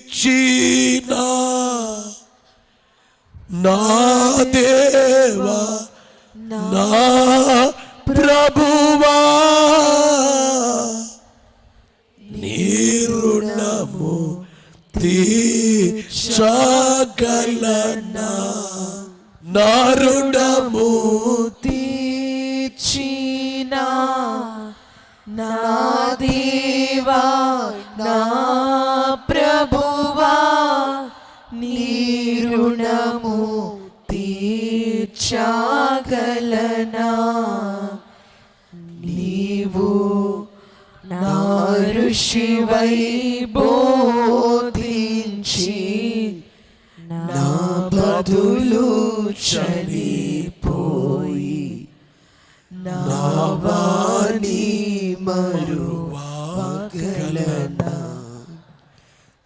నా దేవా నా ప్రభువా, నీ రుణము తీర్చగలనా, నా రుణము తీర్చిన నా దేవా నా ప్రభువా, నీ రుణము తీర్చగలనా. నీవు నా ఋషివై బోధించి నా బదులు చనిపోయి నా వాణి మరువగలనా.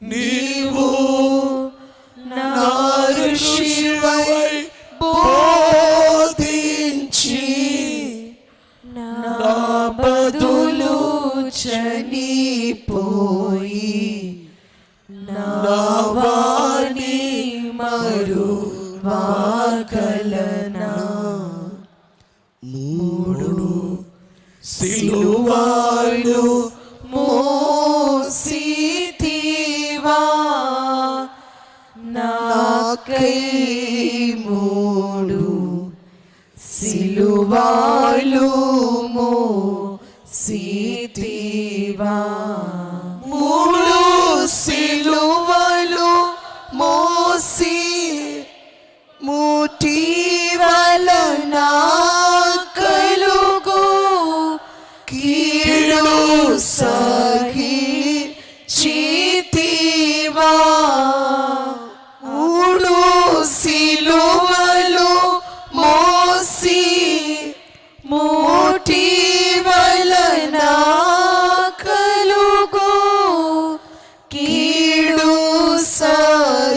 నీవు నా ఋషివై బోధించి నా బదులు చనిపోయి నా వాణి మరువగలనా. మూడు సిలువలు మోసితివా, నాకై మూడు సిలువలు మోసితివా. మూడు సిలువలు మోసి మూటి వలన కలుగు కీడు సహించితివా. మూడు సిలువలు మోసి మూటి వలన కలుగు కీడు సహించితివా.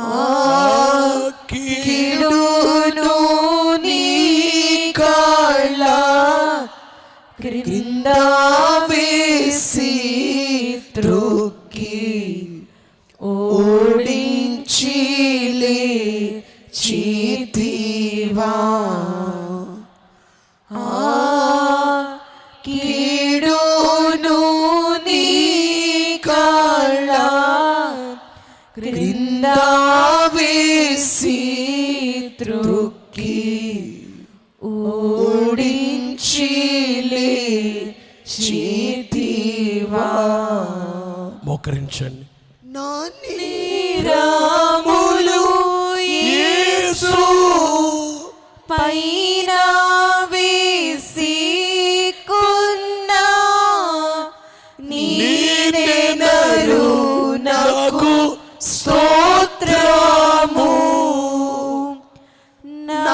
ఆ కీడును నీ కాళ్ళ క్రింద వేసి త్రొక్కి ఓడించి లేచితివా. ఆ కీడును నీ కాళ్ళ క్రింద వేసి త్రొక్కి ఓడించి లేచితివా. మోకరించండి. నా నీరాములు యేసు పైన వేసి కొన్నా, నీనెనరు నాకు స్తోత్రము. నా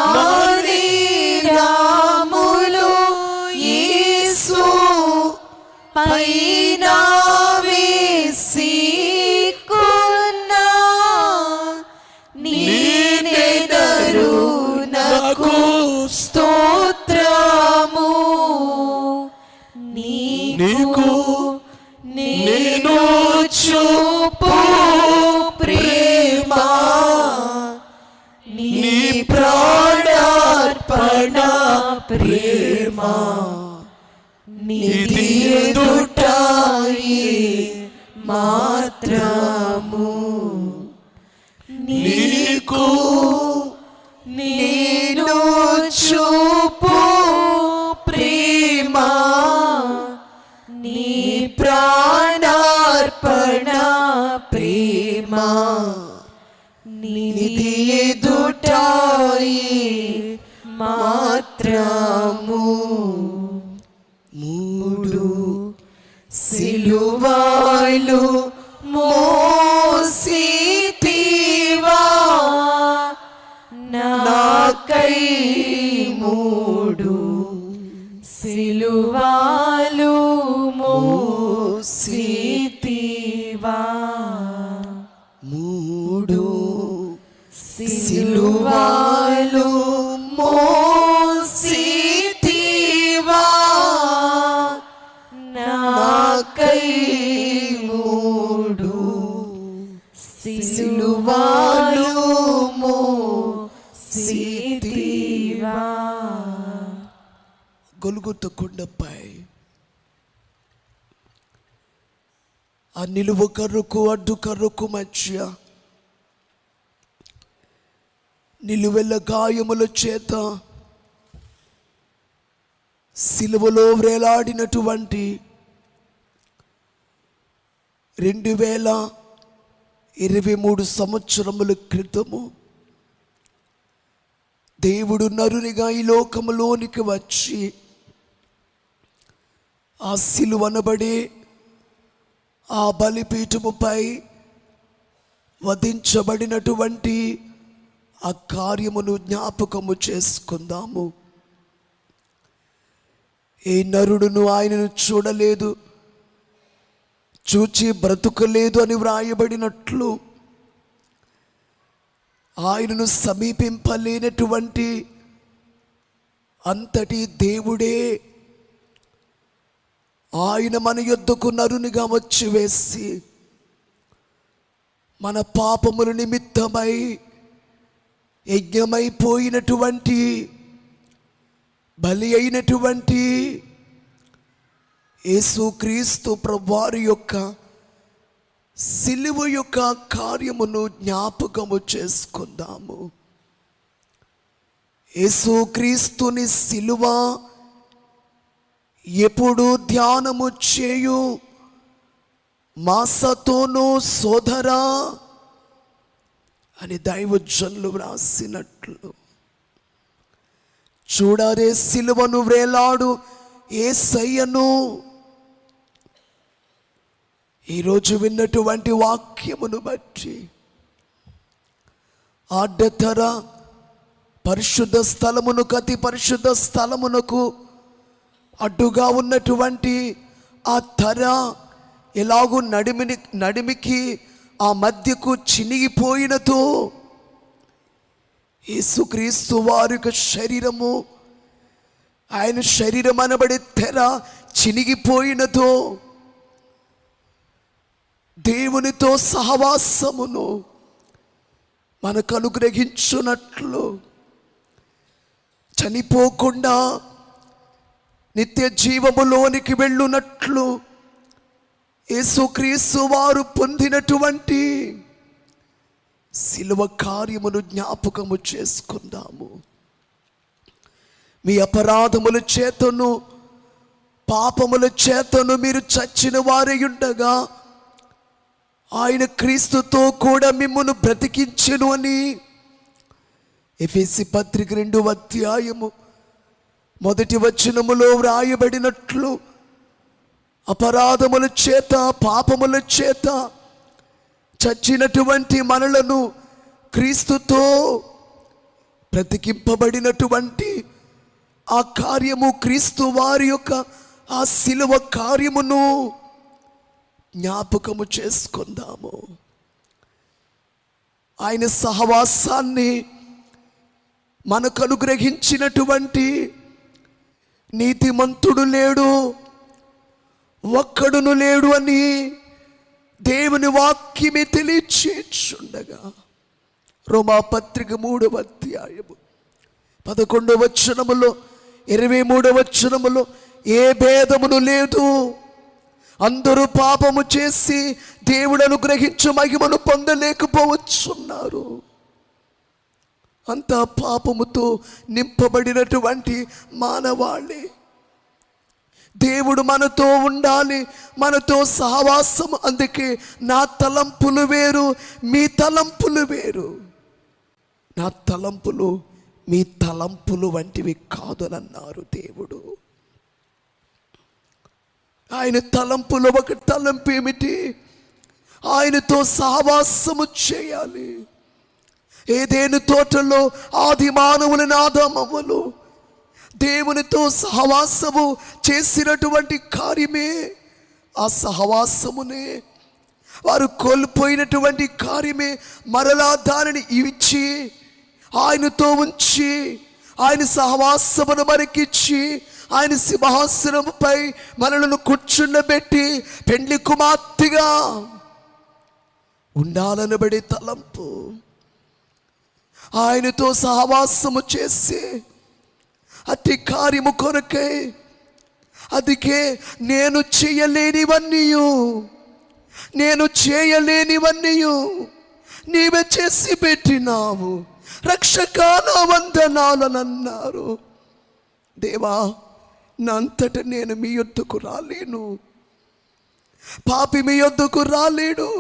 నీరాములు యేసు పైన వేసి కొన్నా, నీనెనరు నాకు స్తోత్రము. నీకు నేను చూపు ప్రేమ, నీ ప్రాణార్పణ ప్రేమ, నీది ఎదుటాయి మాత్రము. నీ భారము మూడు సిలువలు మోసితివా నాకై మూడు సిలువలు మోసితివా మూడు సిలువలు మోసితివా నాకై మూడు సిలువలు మోసితివా. గొల్గొత కొండపై ఆ నిలువు కర్రకు అడ్డు కర్రకు మధ్య నిలువెల్ల గాయముల చేత సిలువలో వ్రేలాడినటువంటి 2023 సంవత్సరముల క్రితము దేవుడు నరునిగా ఈ లోకములోనికి వచ్చి ఆ సిలువనబడే ఆ బలిపీఠముపై వధించబడినటువంటి ఆ కార్యమును జ్ఞాపకము చేసుకుందాము. ఏ నరుడును ఆయనను చూడలేదు, చూచి బ్రతుకలేదు అని వ్రాయబడినట్లు ఆయనను సమీపింపలేనటువంటి అంతటి దేవుడే ఆయన మన యొద్దకు నరునిగా వచ్చి వేసి మన పాపముల నిమిత్తమై యజ్ఞమైపోయినటువంటి బలి అయినటువంటి యేసుక్రీస్తు ప్రభువారి యొక్క సిలువ యొక్క కార్యమును జ్ఞాపకము చేసుకుందాము. యేసుక్రీస్తుని సిలువ ఎప్పుడు ధ్యానము చేయు మాసతోనూ సోదరా అని దైవజనులు వ్రాసినట్లు చూడరే సిలువను వ్రేలాడు యేసయ్యను. ఈరోజు విన్నటువంటి వాక్యమును బట్టి ఆడ్డతర పరిశుద్ధ స్థలమునకు అతి పరిశుద్ధ స్థలమునకు అడ్డుగా ఉన్నటువంటి ఆ తర ఎలాగూ నడిమికి ఆ మధ్యకు చినిగిపోయినతో యేసుక్రీస్తు వారి యొక్క శరీరము, ఆయన శరీరం అనబడే తెర చినిగిపోయినతో దేవునితో సహవాసమును మనకు అనుగ్రహించున్నట్లు చనిపోకుండా నిత్య జీవములోనికి వెళ్ళునట్లు యేసుక్రీస్తు వారు పొందినటువంటి సిలువ కార్యమును జ్ఞాపకము చేసుకుందాము. మీ అపరాధముల చేతను పాపముల చేతను మీరు చచ్చిన వారయుండగా ఆయన క్రీస్తుతో కూడా మిమ్మును బ్రతికించెను అని ఎఫెసీ పత్రిక 2వ అధ్యాయము 1వ వచనములో వ్రాయబడినట్లు అపరాధముల చేత పాపముల చేత చచ్చినటువంటి మనలను క్రీస్తుతో బ్రతికింపబడినటువంటి ఆ కార్యము, క్రీస్తు వారి యొక్క ఆ సిలువ కార్యమును జ్ఞాపకము చేసుకుందాము. ఆయన సహవాసాన్ని మనకు అనుగ్రహించినటువంటి నీతిమంతుడు లేడు, ఒక్కడును లేడు అని దేవుని వాక్యమే తెలియచేయుచుండగా రోమాపత్రిక 3వ అధ్యాయము 11వ వచనములో 23వ వచనములో ఏ భేదమును లేదు, అందరూ పాపము చేసి దేవుడు అనుగ్రహించు మహిమను పొందలేకపోవచ్చున్నారు. అంతా పాపముతో నింపబడినటువంటి మానవాళి. దేవుడు మనతో ఉండాలి, మనతో సహవాసం. అందుకే నా తలంపులు వేరు, మీ తలంపులు వేరు. నా తలంపులు మీ తలంపులు వంటివి కాదునన్నారు దేవుడు. ఆయన తలంపులో ఒక తలంపు ఏమిటి? ఆయనతో సహవాసము చేయాలి. ఏదెను తోటలో ఆది మానవులైన ఆదామవ్వలు దేవునితో సహవాసము చేసినటువంటి కార్యమే, ఆ సహవాసమునే వారు కోల్పోయినటువంటి కార్యమే మరలా దానిని ఇచ్చి ఆయనతో ఉంచి ఆయన సహవాసమును మనకిచ్చి ఆయన సింహాసనముపై మనలను కూర్చుండబెట్టి పెండ్లి కుమార్తెగా ఉండాలనబడే తలంపు, ఆయనతో సహవాసము చేసి అతి కార్యము కొరకై, అందుకే నేను చేయలేనివన్నీ నీవే చేసి పెట్టినావు, రక్షకా నా వందనాలనన్నారు. దేవా, నా అంతట నేను మీ యొద్దకు రాలేను, పాపి మీ యొద్దకు రాలేడు.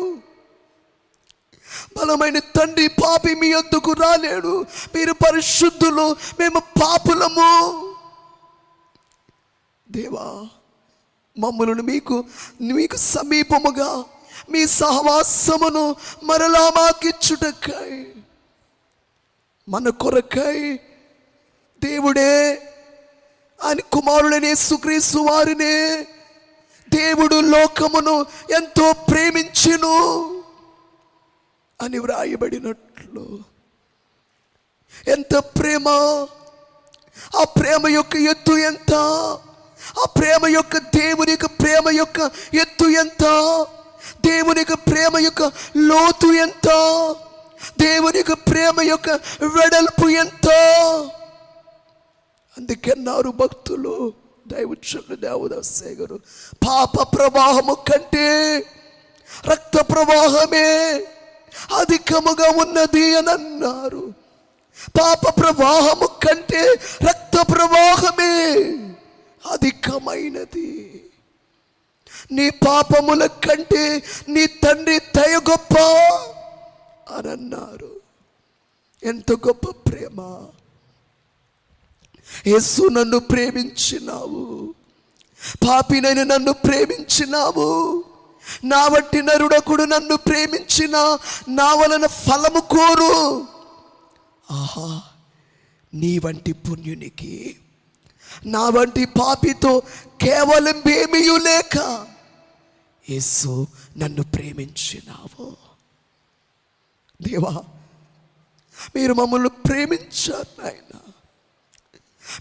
బలమైన తండ్రి పాపి మీ యొద్దకు రాలేడు. మీరు పరిశుద్ధులు, మేము పాపులము. దేవా, మమ్మలను మీకు సమీపముగా మీ సహవాసమును మరలా మాకిచ్చుటకై, మన కొరకై దేవుడే ఆయన కుమారుడైన యేసుక్రీస్తు వారినే దేవుడు లోకమును ఎంతో ప్రేమించెను అని వ్రాయబడినట్లు, ఎంత ప్రేమ! ఆ ప్రేమ యొక్క ఎత్తు ఎంత! ఆ ప్రేమ యొక్క దేవుని యొక్క ప్రేమ యొక్క ఎత్తు ఎంత! దేవుని యొక్క ప్రేమ యొక్క లోతు ఎంత! దేవుని యొక్క ప్రేమ యొక్క వెడల్పు ఎంత! అందుకన్నారు భక్తులు, దైవజనులు దేవదాసయ్య గారు, పాప ప్రవాహము కంటే రక్త ప్రవాహమే అధికముగా ఉన్నది అని అన్నారు. పాప ప్రవాహము కంటే రక్త ప్రవాహమే అధికమైనది. నీ పాపముల కంటే నీ తండ్రి దయ గొప్ప అని అన్నారు. ఎంత గొప్ప ప్రేమ! యేసు, నన్ను ప్రేమించినావు, పాపినైన నన్ను ప్రేమించినావు. నా వంటి నరుడకుడు నన్ను ప్రేమించిన నా వలన ఫలము కోరు. ఆహా, నీ వంటి పుణ్యునికి, నా వంటి పాపితో కేవలం ఏమీయూ లేక యేసు నన్ను ప్రేమించినావు. దేవా, మీరు మమ్మల్ని ప్రేమించారు నాయన.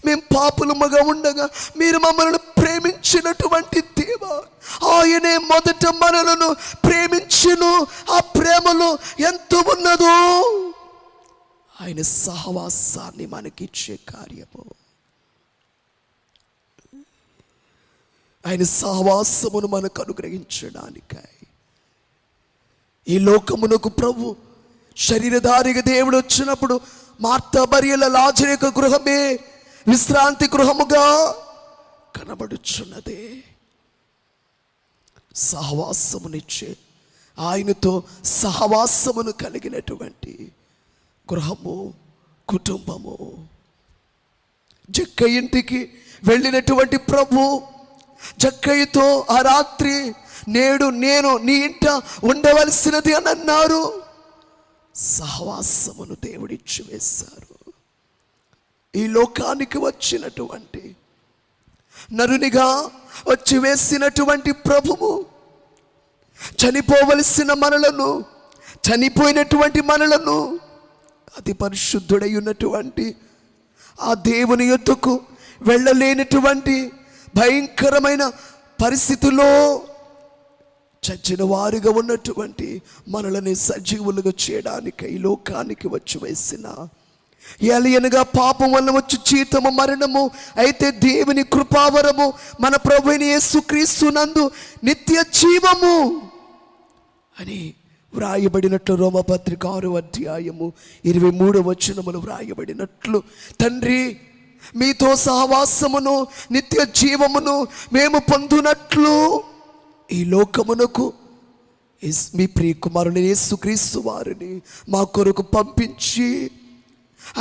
మేము పాపులముగా ఉండగా మీరు మమ్మల్ని ప్రేమించినటువంటి దేవా, ఆయనే మొదట మనలను ప్రేమించును. ఆ ప్రేమలో ఎంత ఉన్నదో ఆయన సహవాసాన్ని మనకిచ్చే కార్యము, ఆయన సహవాసమును మనకు అనుగ్రహించడానికై ఈ లోకమునకు ప్రభు శరీరధారిగా దేవుడు వచ్చినప్పుడు మార్తా మరియల లాజరు యొక్క గృహమే విశ్రాంతి గృహముగా కనబడుచున్నదే. సహవాసమునిచ్చే, ఆయనతో సహవాసమును కలిగినటువంటి గృహము, కుటుంబము. జక్కయ్య ఇంటికి వెళ్ళినటువంటి ప్రభు జక్కయ్యతో ఆ రాత్రి, నేడు నేను నీ ఇంట ఉండవలసినది అని అన్నారు. సహవాసమును దేవుడిచ్చి వేశారు. ఈ లోకానికి వచ్చినటువంటి నరునిగా వచ్చి వేసినటువంటి ప్రభువు చనిపోవలసిన మనలను, చనిపోయినటువంటి మనలను అతి పరిశుద్ధుడై ఉన్నటువంటి ఆ దేవుని యొద్దకు వెళ్ళలేనటువంటి భయంకరమైన పరిస్థితుల్లో చచ్చిన వారిగా ఉన్నటువంటి మనల్ని సజీవులుగా చేయడానికి ఈ లోకానికి వచ్చి వేసిన, ఏలియనగా పాపం వల్ల వచ్చి జీతము మరణము, అయితే దేవుని కృపావరము మన ప్రభువైన యేసుక్రీస్తు నందు నిత్య జీవము అని వ్రాయబడినట్లు రోమపత్రిక 6వ అధ్యాయము 23వ వచనములు వ్రాయబడినట్లు, తండ్రి మీతో సహవాసమును నిత్య జీవమును మేము పొందునట్లు ఈ లోకమునకు మీ ప్రియ కుమారుని యేసుక్రీస్తు వారిని మా కొరకు పంపించి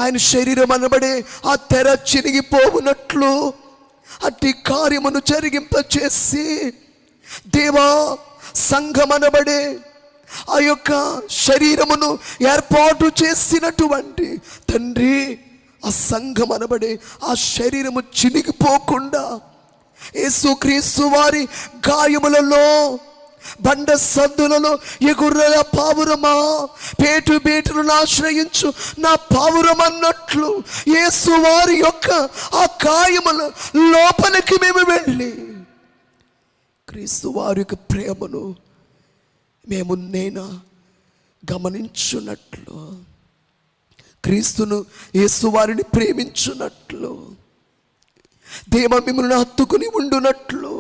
ఆయన శరీరం అనబడే ఆ తెర చినిగిపోవునట్లు అట్టి కార్యమును జరిగింపచేసి దేవా సంఘం అనబడే ఆ యొక్క శరీరమును ఏర్పాటు చేసినటువంటి తండ్రి, ఆ సంఘం అనబడే ఆ శరీరము చినిగిపోకుండా యేసుక్రీస్తు వారి గాయములలో, బండ సందులలో ఎగుర్రల పావురమా, పేటు బేటులను ఆశ్రయించు నా పావురం అన్నట్లు యేసు వారి యొక్క ఆ గాయముల లోపలికి మేము వెళ్ళి క్రీస్తు వారి యొక్క ప్రేమను మేము గమనించున్నట్లు, క్రీస్తును యేసు వారిని ప్రేమించున్నట్లు, దేవ మిమ్మల్ని హత్తుకుని ఉండునట్లు,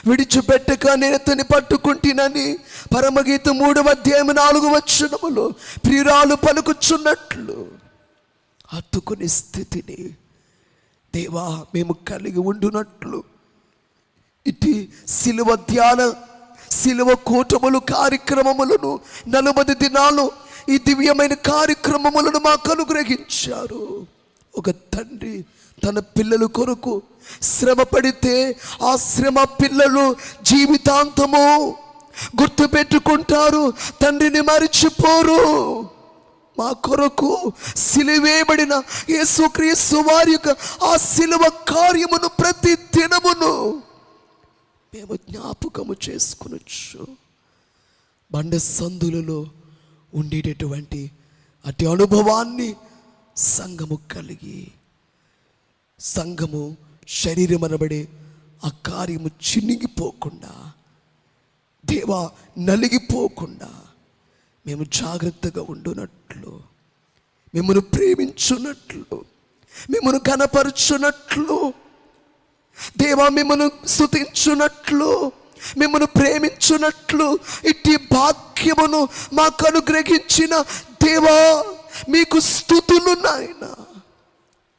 విడిచిపెట్టక నేను అతన్ని పట్టుకుంటునని పరమగీత 3:4 ప్రియురాలు పలుకుచున్నట్లు హత్తుకుని స్థితిని దేవా మేము కలిగి ఉండునట్లు ఇటు సిలువ ధ్యాన, సిలువ కూటములు కార్యక్రమములను 40 దినాలు ఈ దివ్యమైన కార్యక్రమములను మాకు అనుగ్రహించారు. ఒక తండ్రి తన పిల్లల కొరకు శ్రమ పడితే ఆ శ్రమ పిల్లలు జీవితాంతము గుర్తు పెట్టుకుంటారు, తండ్రిని మరిచిపోరు. మా కొరకు సిలువేయబడిన యేసుక్రీస్తు వారి యొక్క ఆ సిలువ కార్యమును ప్రతి దినమును మేము జ్ఞాపకము చేసుకునొచ్చు. బండ సందులలో ఉండేటటువంటి అటు అనుభవాన్ని సంఘము కలిగి, సంఘము శరీరం అనబడే ఆ కార్యము చినిగిపోకుండా, దేవా నలిగిపోకుండా మేము జాగ్రత్తగా ఉండునట్లు, మిమ్మల్ని ప్రేమించున్నట్లు, మిమ్మల్ని కనపరచున్నట్లు, దేవా మిమ్మల్ని స్తుతించున్నట్లు, మిమ్మల్ని ప్రేమించున్నట్లు ఇట్టి భాగ్యమును మాకు అనుగ్రహించిన దేవా మీకు స్తుతులు నాయన,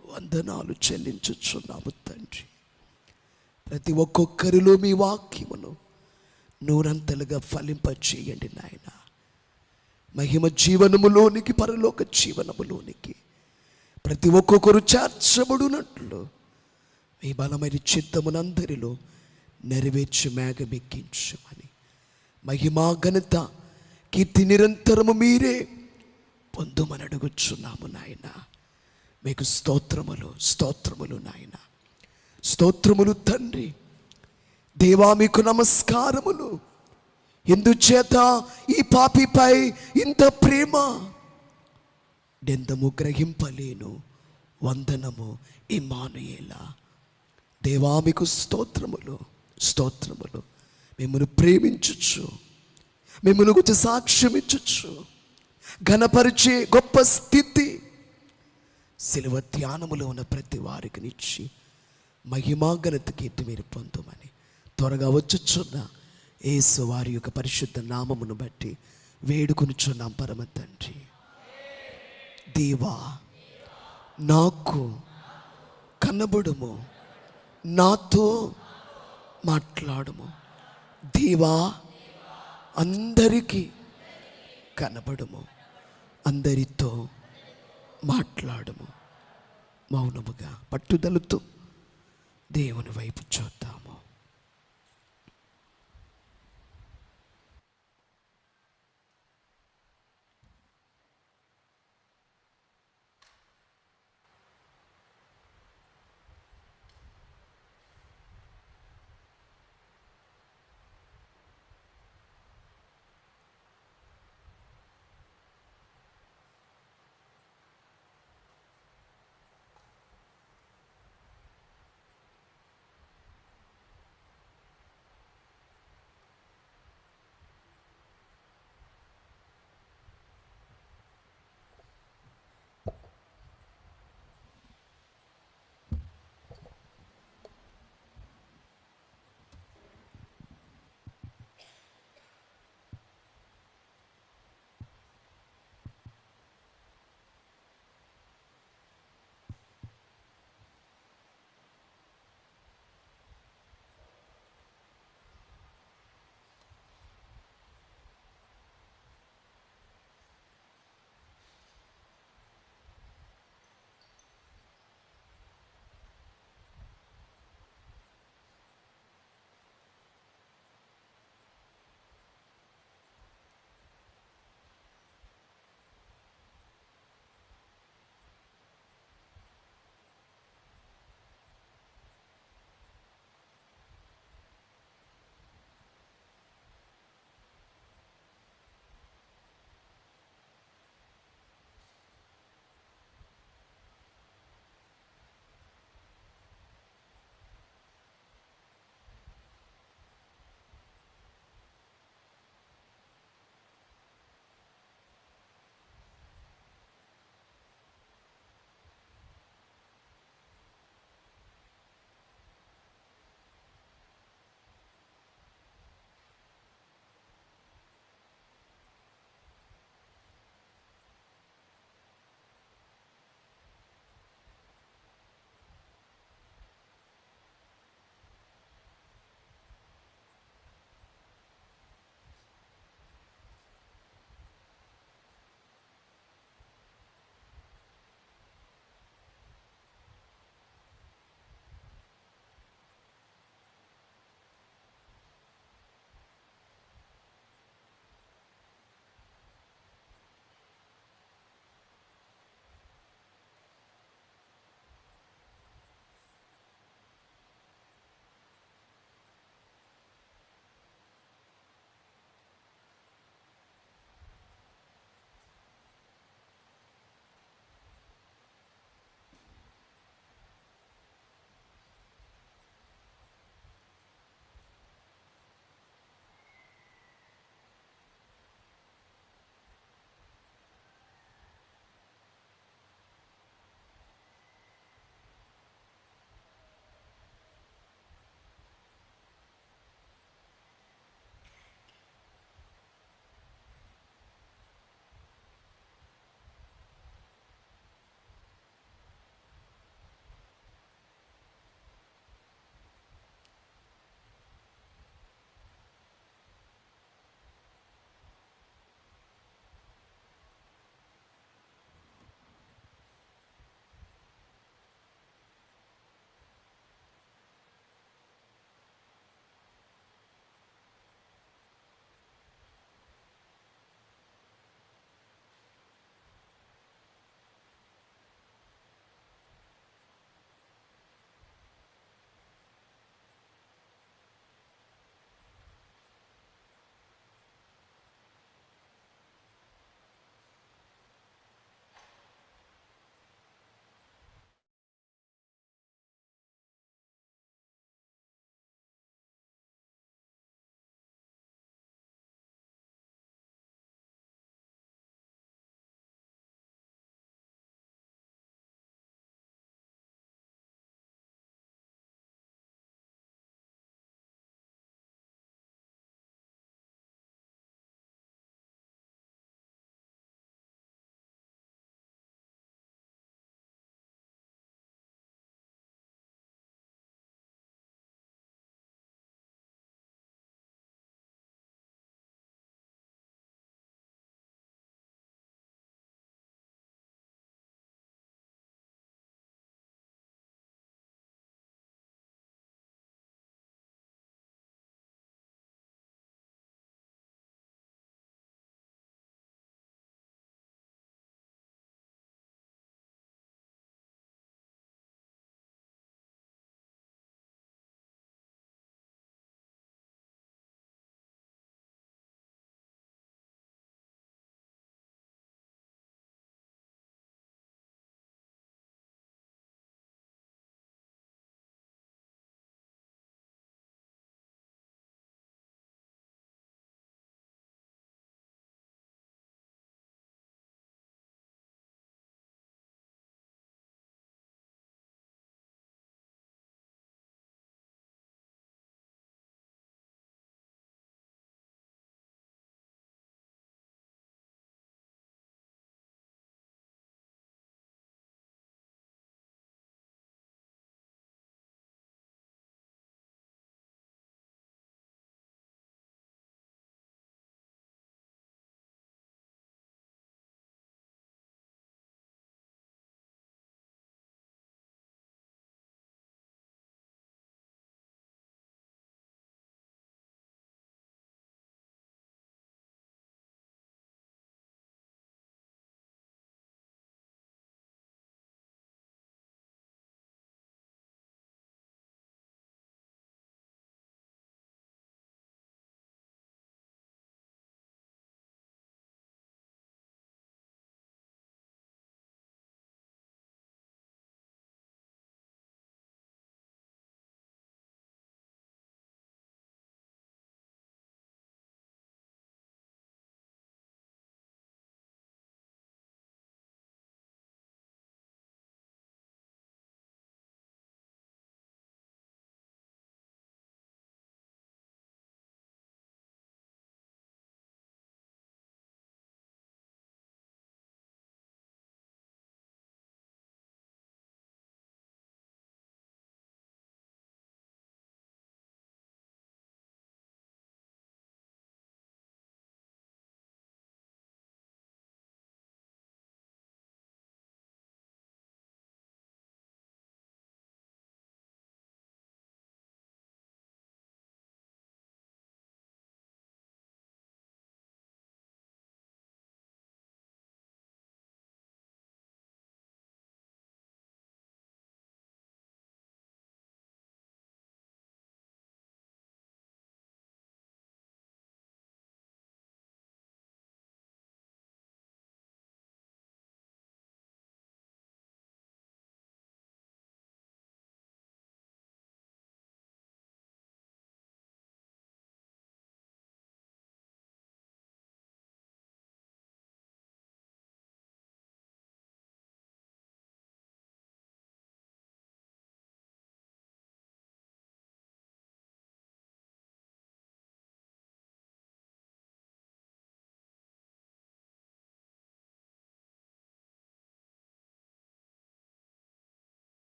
వందనాలు చెల్లించుచున్నాము తండ్రి. ప్రతి ఒక్కొక్కరిలో మీ వాక్యమును నూరంతలుగా ఫలింపచేయండి నాయన. మహిమ జీవనములోనికి, పరలోక జీవనములోనికి ప్రతి ఒక్కొక్కరు చేర్చబడునట్లు మీ బలమైన చిత్తమునందరిలో నెరవేర్చి మేఘమెక్కించమని, మహిమా ఘనత కీర్తి నిరంతరము మీరే పొందుమని అడుగుచున్నాము నాయన. మీకు స్తోత్రములు, స్తోత్రములు నాయన, స్తోత్రములు తండ్రి. దేవా మీకు నమస్కారములు. ఎందుచేత ఈ పాపిపై ఇంత ప్రేమ డెందము గ్రహింపలేను. వందనము ఇమ్మానుయేలా. దేవా మీకు స్తోత్రములు, స్తోత్రములు. మిమ్మల్ని ప్రేమించుచు, మిమ్మల్ని గురించి సాక్ష్యం ఇచ్చుచు, ఘనపరిచే గొప్ప స్థితి సిలువ ధ్యానములో ఉన్న ప్రతి వారికి నిచ్చి మహిమా ఘనత కీర్తి మీరు పొందుమని త్వరగా వచ్చుచున్న యేసు వారి యొక్క పరిశుద్ధ నామమును బట్టి వేడుకొనుచున్నాం పరమ తండ్రి. దేవా నాకు కనబడుము, నాతో మాట్లాడుము. దేవా అందరికీ కనబడుము, అందరితో మాట్లాడుము. మౌనముగా పట్టుదలతో దేవుని వైపు చూద్దాము.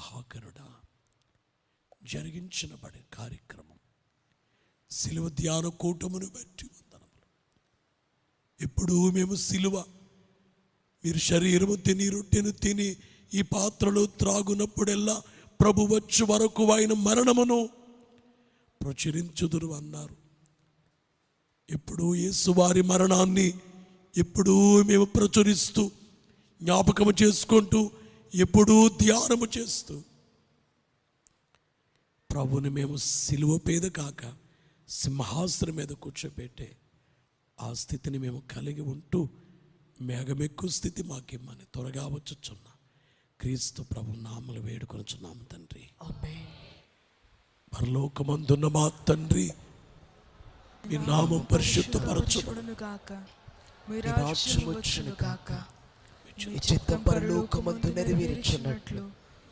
మహాకరుడా, జరిగించబడే కార్యక్రమం సిలువ ధ్యాన కూటమును బట్టి వందనములు. ఎప్పుడూ మేము సిలువ, మీరు శరీరము తిని రొట్టెను తిని ఈ పాత్రలో త్రాగునప్పుడెల్లా ప్రభు వచ్చి వరకు ఆయన మరణమును ప్రచురించుదురు అన్నారు. ఎప్పుడూ యేసు వారి మరణాన్ని ఎప్పుడూ మేము ప్రచురిస్తూ, జ్ఞాపకము చేసుకుంటూ, ఎప్పుడూ ధ్యానము చేస్తూ ప్రభుని మేము సిలువ మీద కాక సింహాసనం మీద కూర్చోబెట్టే ఆ స్థితిని మేము కలిగి ఉంటూ మేఘమెక్కు స్థితి మాకిమ్మని త్వరగా వచ్చుచున్నా క్రీస్తు ప్రభు నామములు వేడుకొనుచున్నాము తండ్రి. ఆమేన్. పరలోకమందున్న మా తండ్రి, మీ నామం పరిశుద్ధపరచబడును గాక, మీ రాజ్యం వచ్చును గాక, మీ చిత్తం పరలోకమందు నెరవేర్చున్నట్లు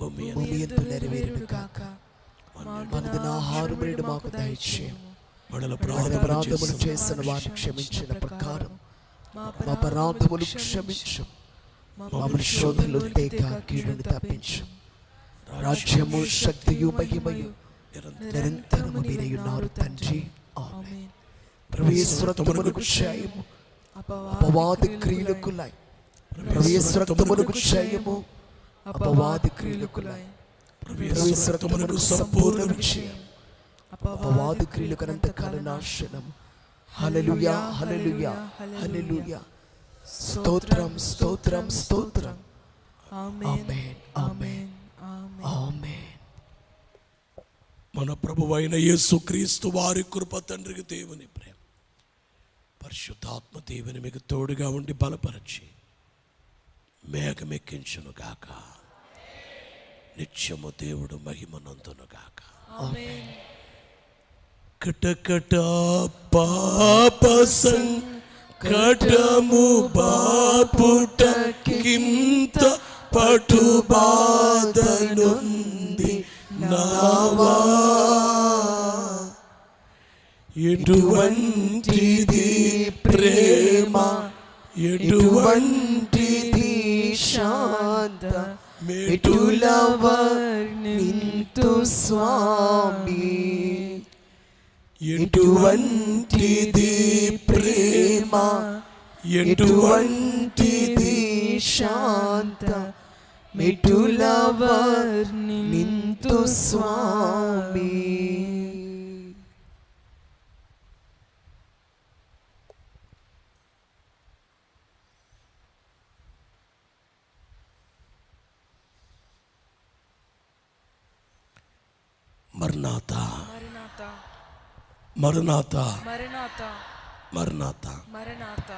భూమి యందు నెరవేరును గాక. మనదిన ఆహారమును మాకు దయచేయము. మన అపరాధములు చేసిన వారిని క్షమించిన ప్రకారం మా అపరాధములు క్షమించు. మమ్మల్ని శోధనలో తేక కీడును తప్పించు. రాజ్యము, శక్తియు, మహిమయు నిరంతరము మీరే ఉన్నారు తండ్రి. ఆమేన్. ప్రవేశరక్తమునకు క్షయము, అపవాది క్రియలకు లై. ప్రవేశరక్తమునకు క్షయము, అపవాది క్రియలకు లై. ప్రవేశరక్తమునకు సంపూర్ణ విజయం, అపవాది క్రియలకు అనంతకాల నాశనం. హల్లెలూయా, హల్లెలూయా, హల్లెలూయా. స్తోత్రం, స్తోత్రం, స్తోత్రం. ఆమేన్, ఆమేన్, ఆమేన్. మన ప్రభువైన యేసుక్రీస్తు వారి కృప, తండ్రికి దేవుని ప్రేమ, పరిశుద్ధాత్మ దేవుని మీకు తోడుగా ఉండి బలపరచి మేఘమెక్కించును గాక. నిత్యము దేవుడు మహిమనందును గాక. ఆమేన్. కటకట పాప సంకటము బాపుటకింత పటు బాధనుంది నావా. ఎటువంటిది ప్రేమ, ఎటువంటిది శాంత, మెటుల వర్ణింతు స్వామి. ఎటువంటిది ప్రేమ, ఎటువంటిది శాంత, మెటుల వర్ణింతు స్వామి. మరణాత, మరణాత, మరణాత, మరణాత, మరణాత. మరణాత.